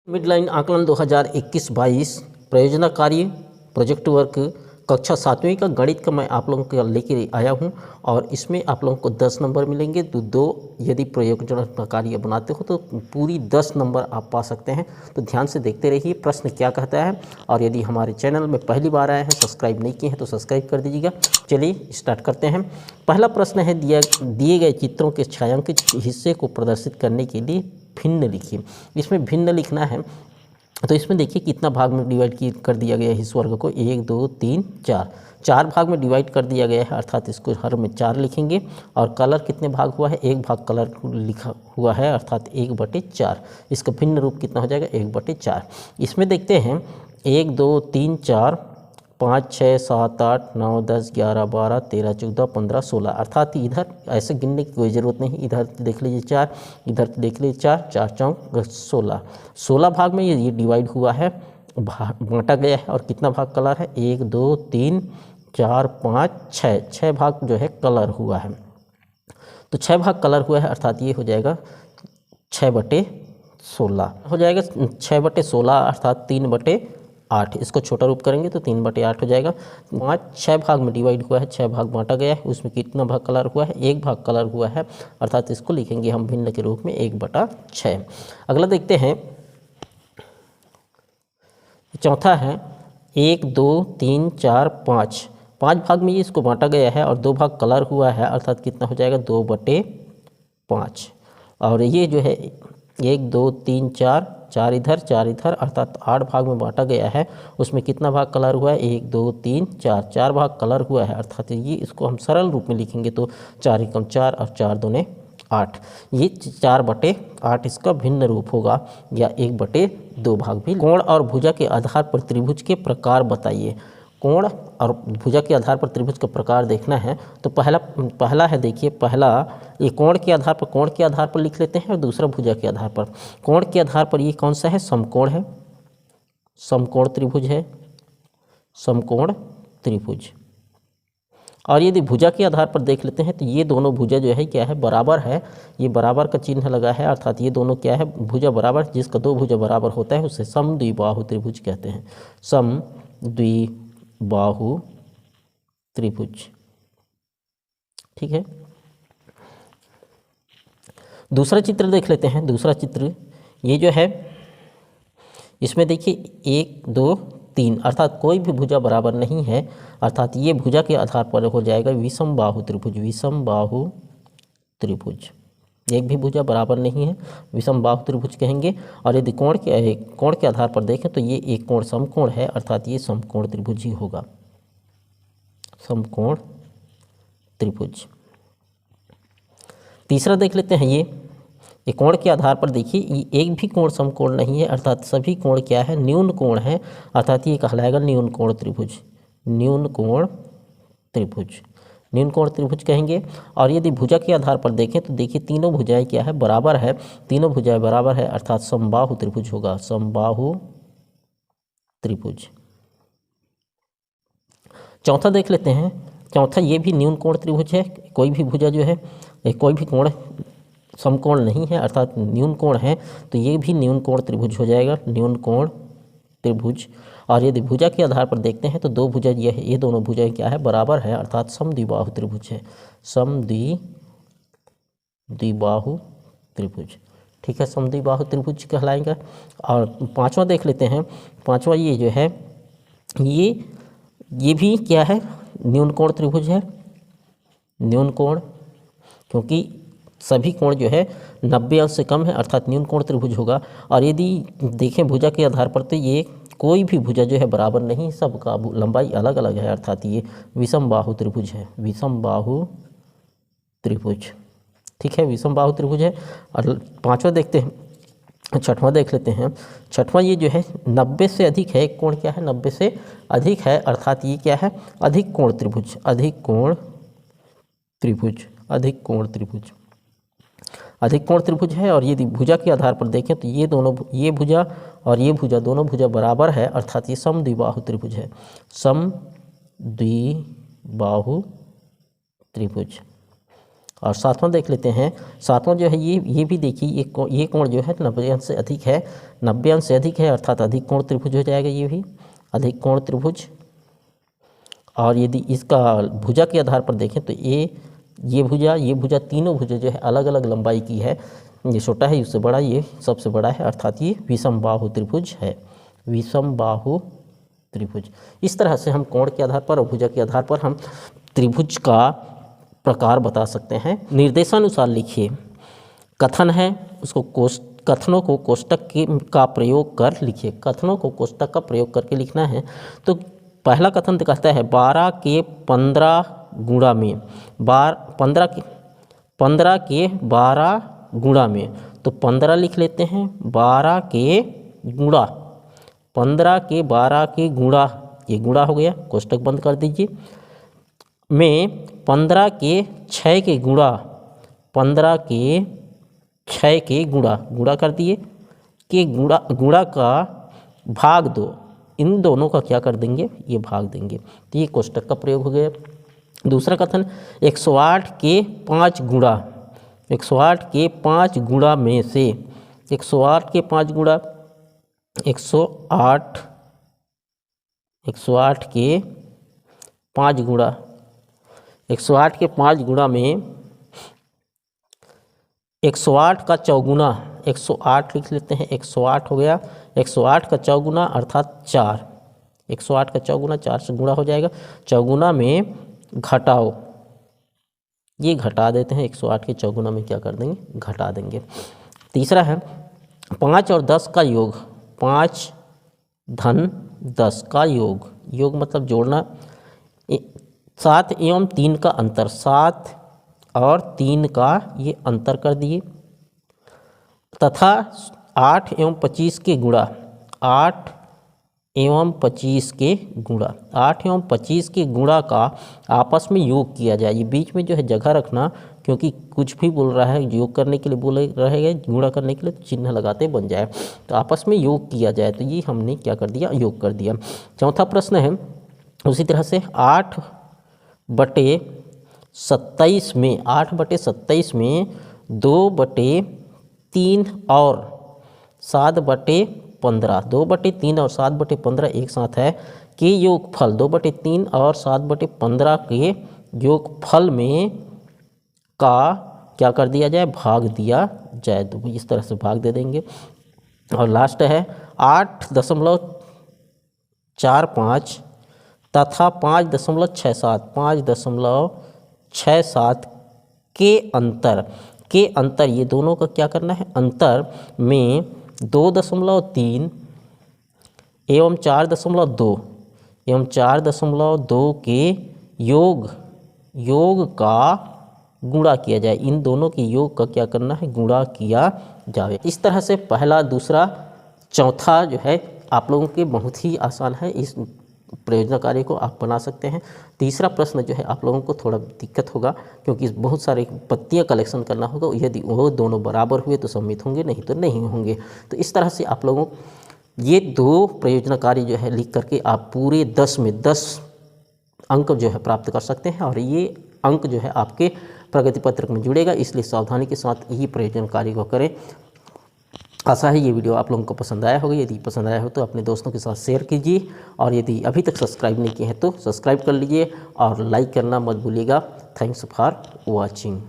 Midline आकलन 2021-22 प्रयोजना कार्य project work कक्षा 7वीं का गणित का मैं आप लोगों को लेके आया हूं और इसमें आप लोगों को 10 नंबर मिलेंगे। तो दो यदि प्रयोजना कार्य बनाते हो तो पूरी 10 नंबर आप पा सकते हैं। तो ध्यान से देखते रहिए प्रश्न क्या कहता है। और यदि हमारे चैनल में पहली बार आए हैं, सब्सक्राइब नहीं किए हैं तो सब्सक्राइब कर दीजिएगा। चलिए स्टार्ट करते हैं। पहला प्रश्न है दिए गए चित्रों के छायांकित हिस्से को प्रदर्शित करने के लिए भिन्न लिखिए। इसमें भिन्न लिखना है तो इसमें देखिए कितना भाग में डिवाइड कर दिया गया है इस वर्ग को, 1 2 3 4 4 भाग में डिवाइड कर दिया गया है, अर्थात इसको हर में 4 लिखेंगे। और कलर कितने भाग हुआ है, 1 भाग कलर लिखा हुआ है, अर्थात 1/4। इसका भिन्न रूप कितना हो जाएगा, 1/4। इसमें देखते हैं 1 2 3 4 5 6 7 8 9 10 11 12 13 14 15 16, अर्थात इधर ऐसे गिनने की कोई ज़रूरत नहीं। इधर देख लीजिए 4, इधर देख लीजिए 4, 4 चौक 16, 16 भाग में ये डिवाइड हुआ है, बांटा गया है। और कितना भाग कलर है, 1 2 3 4 5 6, 6 भाग जो है कलर हुआ है। तो 6 भाग कलर हुआ है, अर्थात ये हो जाएगा 6/16 हो जाएगा। 6/16 अर्थात 3/8। इसको छोटा रूप करेंगे तो 3/8 हो जाएगा। 6 भाग में डिवाइड हुआ है, 6 भाग बांटा गया है, उसमें कितना भाग कलर हुआ है, 1 भाग कलर हुआ है, अर्थात इसको लिखेंगे हम भिन्न के रूप में 1/6। अगला देखते हैं, चौथा है 1 2 3 4 5, 5 भाग में ये इसको बांटा गया है और 2 भाग कलर हुआ है, अर्थात कितना हो जाएगा 2/5। और ये जो है 1 2 3 4, 4 इधर 4 इधर, अर्थात 8 भाग में बांटा गया है, उसमें कितना भाग कलर हुआ है, 1 2 3 4, 4 भाग कलर हुआ है, अर्थात ये इसको हम सरल रूप में लिखेंगे तो 4 एकम 4 और 4 दूने 8। ये 4/8 इसका भिन्न रूप होगा, या 1/2 भाग भी। कोण और भुजा के आधार पर त्रिभुज के प्रकार बताइए। कोण और भुजा के आधार पर त्रिभुज का प्रकार देखना है तो पहला है, देखिए पहला ये कोण के आधार पर लिख लेते हैं और दूसरा भुजा के आधार पर। कोण के आधार पर ये कौन सा है, समकोण है, समकोण त्रिभुज है, समकोण त्रिभुज। और यदि भुजा के आधार पर देख लेते हैं तो ये दोनों भुजा जो है क्या है, बराबर है, ये बराबर का चिन्ह लगा है, अर्थात ये दोनों क्या है, भुजा बराबर, जिसका 2 भुजा बराबर होता है उसे समद्विबाहु त्रिभुज कहते हैं, समद्विबाहु त्रिभुज। ठीक है, दूसरा चित्र देख लेते हैं। दूसरा चित्र ये जो है, इसमें देखिए 1 2 3, अर्थात कोई भी भुजा बराबर नहीं है, अर्थात ये भुजा के आधार पर हो जाएगा विषमबाहु त्रिभुज, विषमबाहु त्रिभुज। एक भी भुजा बराबर नहीं है, विषमबाहु त्रिभुज कहेंगे। और यदि कोण के आधार पर देखें तो ये एक कोण समकोण है, अर्थात ये समकोण त्रिभुज ही होगा, समकोण त्रिभुज। तीसरा देख लेते हैं, ये कोण के आधार पर देखिए ये एक भी कोण समकोण नहीं है, अर्थात सभी कोण क्या है, न्यून कोण है, अर्थात ये कहलाएगा न्यून कोण त्रिभुज, न्यून कोण त्रिभुज, न्यून कोण त्रिभुज कहेंगे। और यदि भुजा के आधार पर देखें तो देखिए तीनों भुजाएं क्या है, बराबर है, तीनों भुजाएं बराबर है, अर्थात समबाहु त्रिभुज होगा, समबाहु त्रिभुज। चौथा देख लेते हैं, चौथा ये भी न्यून कोण त्रिभुज है, कोई भी भुजा जो है, कोई भी कोण समकोण नहीं है, अर्थात न्यून कोण है, तो ये भी न्यून कोण त्रिभुज हो जाएगा, न्यून कोण त्रिभुज। और यदि भुजा के आधार पर देखते हैं तो 2 भुजा ये दोनों भुजाएं क्या है, बराबर है, अर्थात समद्विबाहु त्रिभुज है, समद्विबाहु त्रिभुज। ठीक है, समद्विबाहु त्रिभुज कहलाएगा। और पांचवा देख लेते हैं, पांचवा ये जो है, ये भी क्या है, न्यून कोण त्रिभुज है, न्यून कोण, क्योंकि सभी कोण जो है 90 अंश से कम है, अर्थात न्यून कोण त्रिभुज होगा। और यदि देखें भुजा के आधार पर तो ये कोई भी भुजा जो है बराबर नहीं, सबका लंबाई अलग अलग है, अर्थात ये विषमबाहु त्रिभुज है, विषमबाहु त्रिभुज। ठीक है, विषमबाहु त्रिभुज है। और पांचवा देखते हैं, छठवां देख लेते हैं। छठवां ये जो है 90 से अधिक है, कोण क्या है, 90 से अधिक है, अर्थात ये क्या है, अधिक कोण त्रिभुज, अधिक कोण त्रिभुज, अधिक कोण त्रिभुज, अधिक कोण त्रिभुज है। और यदि भुजा के आधार पर देखें तो ये दोनों, ये भुजा और ये भुजा, दोनों भुजा बराबर है, अर्थात ये समद्विबाहु त्रिभुज है, समद्विबाहु त्रिभुज। और सातवां देख लेते हैं। सातवां जो है ये भी देखिए, ये कोण जो है 90 अंश से अधिक है, 90 अंश से अधिक है अर्थात अधिक कोण त्रिभुज हो जाएगा, ये भी अधिक कोण त्रिभुज। और यदि इसका भुजा के आधार पर देखें तो ये भुजा तीनों भुजा जो है अलग अलग लंबाई की है, ये छोटा है उससे बड़ा, ये सबसे बड़ा है, अर्थात ये विषम बाहु त्रिभुज है, विषम बाहु त्रिभुज। इस तरह से हम कोण के आधार पर और भुजा के आधार पर हम त्रिभुज का प्रकार बता सकते हैं। निर्देशानुसार लिखिए। कथन है, उसको कथनों को कोष्टक का प्रयोग कर लिखिए। कथनों को कोष्टक का प्रयोग करके लिखना है। तो पहला कथन कहता है 12 के 15 गुणा में, 15 के 12 गुणा में, तो 15 लिख लेते हैं, 12 के गुणा, 15 के 12 के गुणा, ये गुणा हो गया, कोष्टक बंद कर दीजिए, में 15 के 6 के गुणा, 15 के 6 के गुणा कर दिए, के गुणा का भाग 2, इन दोनों का क्या कर देंगे, ये भाग देंगे, तो ये कोष्टक का प्रयोग हो गया। दूसरा कथन 108 के 5 गुणा, 108 के 5 गुणा में से, 108 के 5 गुणा, 108 के 5 गुणा, 108 के 5 गुणा में 108 का चौगुना, 108 लिख लेते हैं, 108 हो गया, 108 का चौगुना अर्थात 4, 108 का चौगुना 4 से गुणा हो जाएगा, चौगुना में घटाओ, ये घटा देते हैं, 108 के चौगुना में क्या कर देंगे, घटा देंगे। तीसरा है 5 और 10 का योग, 5 धन 10 का योग, योग मतलब जोड़ना, 7 एवं 3 का अंतर, 7 और 3 का ये अंतर कर दिए, तथा 8 एवं 25 के गुणा, 8 एवं 25 के गुणा, 8 एवं 25 के गुणा का आपस में योग किया जाए। ये बीच में जो है जगह रखना, क्योंकि कुछ भी बोल रहा है योग करने के लिए बोले रहेगा, गुणा करने के लिए तो चिन्ह लगाते बन जाए, तो आपस में योग किया जाए, तो ये हमने क्या कर दिया, योग कर दिया। चौथा प्रश्न है उसी तरह से 8/27 में, 8/27 में 2/3 और 7/15, 2/3 और 7/15 एक साथ है कि योगफल 2/3 और 7/15 के योगफल में का क्या कर दिया जाए, भाग दिया जाए, तो इस तरह से भाग दे देंगे। और लास्ट है 8.45 तथा 5.67, 5.67 के अंतर, ये दोनों का क्या करना है, अंतर में 2.3 एवं 4.2 एवं 4.2 के योग का गुणा किया जाए, इन दोनों के योग का क्या करना है, गुणा किया जाए। इस तरह से पहला, दूसरा, चौथा जो है आप लोगों के बहुत ही आसान है, इस प्रयोजना कार्य को आप बना सकते हैं। तीसरा प्रश्न जो है आप लोगों को थोड़ा दिक्कत होगा, क्योंकि बहुत सारे पत्तियां कलेक्शन करना होगा, यदि वो दोनों बराबर हुए तो सम्मिलित होंगे, नहीं तो नहीं होंगे। तो इस तरह से आप लोगों ये 2 प्रयोजना कार्य जो है लिख करके आप पूरे 10 में 10 अंक जो है प्राप्त कर सकते हैं, और ये अंक जो है आपके प्रगति पत्रक में जुड़ेगा, इसलिए सावधानी के साथ यही प्रयोजन कार्य को करें। आशा है ये वीडियो आप लोगों को पसंद आया होगा, यदि पसंद आया हो तो अपने दोस्तों के साथ शेयर कीजिए, और यदि अभी तक सब्सक्राइब नहीं किए हैं तो सब्सक्राइब कर लीजिए और लाइक करना मत भूलिएगा। Thanks for watching.